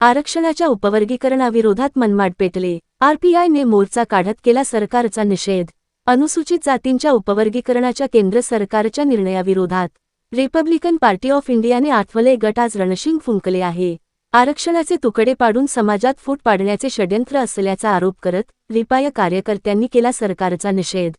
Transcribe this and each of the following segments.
आरक्षणाच्या उपवर्गीकरणाविरोधात मनमाड पेटले। आरपीआयने मोर्चा काढत केला सरकारचा निषेध। अनुसूचित जातींच्या उपवर्गीकरणाच्या केंद्र सरकारच्या निर्णयाविरोधात रिपब्लिकन पार्टी ऑफ इंडियाने आठवले गट आज रणशिंग फुंकले आहे। आरक्षणाचे तुकडे पाडून समाजात फूट पाडण्याचे षड्यंत्र असल्याचा आरोप करत रिपाई कार्यकर्त्यांनी केला सरकारचा निषेध।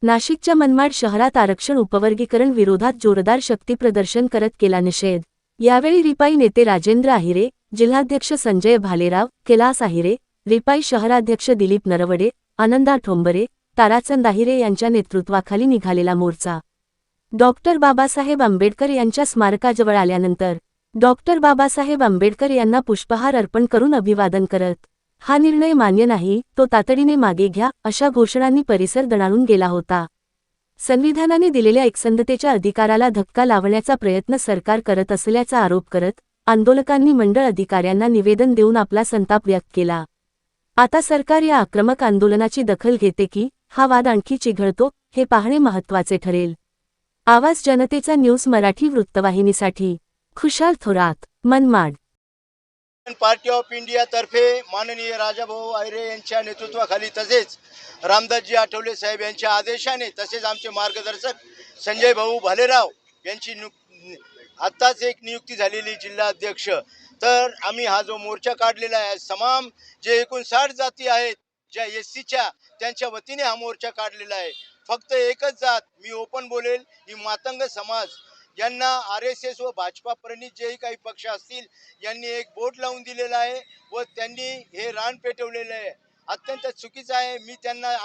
नाशिकच्या मनमाड शहरात आरक्षण उपवर्गीकरण विरोधात जोरदार शक्तीप्रदर्शन करत केला निषेध। यावेळी रिपाई नेते राजेंद्र आहिरे, जिल्हाध्यक्ष संजय भालेराव, कैलास आहिरे, रिपाई शहराध्यक्ष दिलीप नरवडे, आनंदा ठोंबरे, ताराचंद आहिरे यांच्या नेतृत्वाखाली निघालेला मोर्चा डॉक्टर बाबासाहेब आंबेडकर यांच्या स्मारकाजवळ आल्यानंतर डॉक्टर बाबासाहेब आंबेडकर यांना पुष्पहार अर्पण करून अभिवादन करत हा निर्णय मान्य नाही, तो तातडीने मागे घ्या अशा घोषणांनी परिसर दणाणून गेला होता। संविधानाने दिलेल्या एकसंधतेच्या अधिकाराला धक्का लावण्याचा प्रयत्न सरकार करत असल्याचा आरोप करत आंदोलकांनी मंडळ अधिकाऱ्यांना निवेदन देऊन आपला संताप व्यक्त केला। आता सरकार या आक्रमक आंदोलनाची दखल घेते की हा वाद आणखी चिघळतो हे पाहणे महत्त्वाचे ठरेल। आवाज जनतेचा न्यूज मराठी वृत्तवाहिनीसाठी खुशाल Thorat, Manmad. Party of India तर्फे माननीय राजाभाऊ आहिरे यांच्या नेतृत्वाखाली तसेच रामदासजी आठवले साहेब यांच्या आदेशाने तसेच आमचे मार्गदर्शक संजय भाऊ भालेराव यांची आत्ताच एक नियुक्ती झालेली जिल्हा अध्यक्ष, तर आम्ही हा जो मोर्चा काढलेला आहे तमाम जे 59 जाती आहेत ज्या एससीच्या त्यांच्या वतीने हा मोर्चा काढलेला आहे। फक्त एकच जात, मी ओपन बोलेल, ही मातंग समाज यांना RSS व भाजपा प्रणित जेही काही पक्ष असतील यांनी एक बोट लावून दिलेला आहे व त्यांनी हे रान पेटवलेलं आहे। अत्यंत चुकीचं आहे। मी त्यांना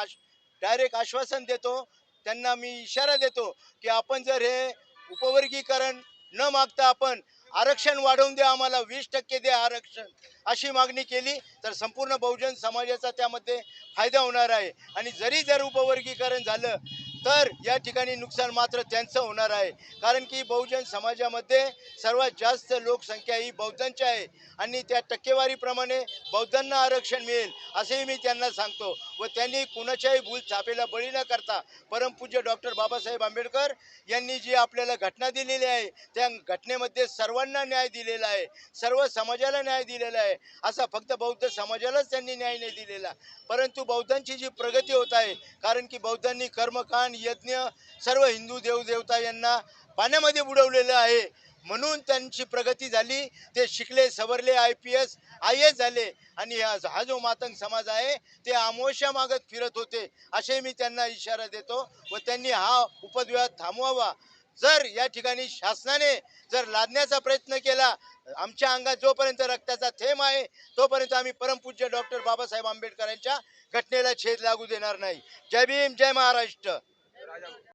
डायरेक्ट आश्वासन देतो, त्यांना मी इशारा देतो की आपण जर हे उपवर्गीकरण न मागता आपण आरक्षण वाढवून द्या, आम्हाला 20% द्या आरक्षण अशी मागणी केली तर संपूर्ण बहुजन समाजाचा त्यामध्ये फायदा होणार आहे। आणि जर उपवर्गीकरण झालं तर या ठिकाणी नुकसान मात्र त्यांचं होणार आहे, कारण की बहुजन समाजामध्ये सर्वात जास्त लोकसंख्या ही बौद्धांची आहे आणि त्या टक्केवारीप्रमाणे बौद्धांना आरक्षण मिळेल असेही मी त्यांना सांगतो। व त्यांनी कुणाच्याही भूलथापेला बळी न करता परमपूज्य डॉक्टर बाबासाहेब आंबेडकर यांनी जी आपल्याला घटना दिलेली आहे त्या घटनेमध्ये सर्वांना न्याय दिलेला आहे, सर्व समाजाला न्याय दिलेला आहे। असा फक्त बौद्ध समाजालाच त्यांनी न्याय नाही दिलेला, परंतु बौद्धांची जी प्रगती होत आहे, कारण की बौद्धांनी कर्मकांड यज्ञ सर्व हिंदू देवदेवता यांना पाण्यामध्ये बुडवलेलं आहे, म्हणून त्यांची प्रगती झाली। ते शिकले सवरले, IPS IAS झाले आणि हा जो मातंग समाज आहे ते आमोशा मागत फिरत होते असे मी त्यांना इशारा देतो व त्यांनी हा उपद्व्याप थांबवावा। जर या ठिकाणी शासनाने जर लादण्याचा प्रयत्न केला, आमच्या अंगात जोपर्यंत रक्ताचा थेंब आहे तोपर्यंत आम्ही परमपूज्य डॉक्टर बाबासाहेब आंबेडकर यांच्या घटनेला छेद लागू देणार नाही। जय भीम, जय महाराष्ट्र।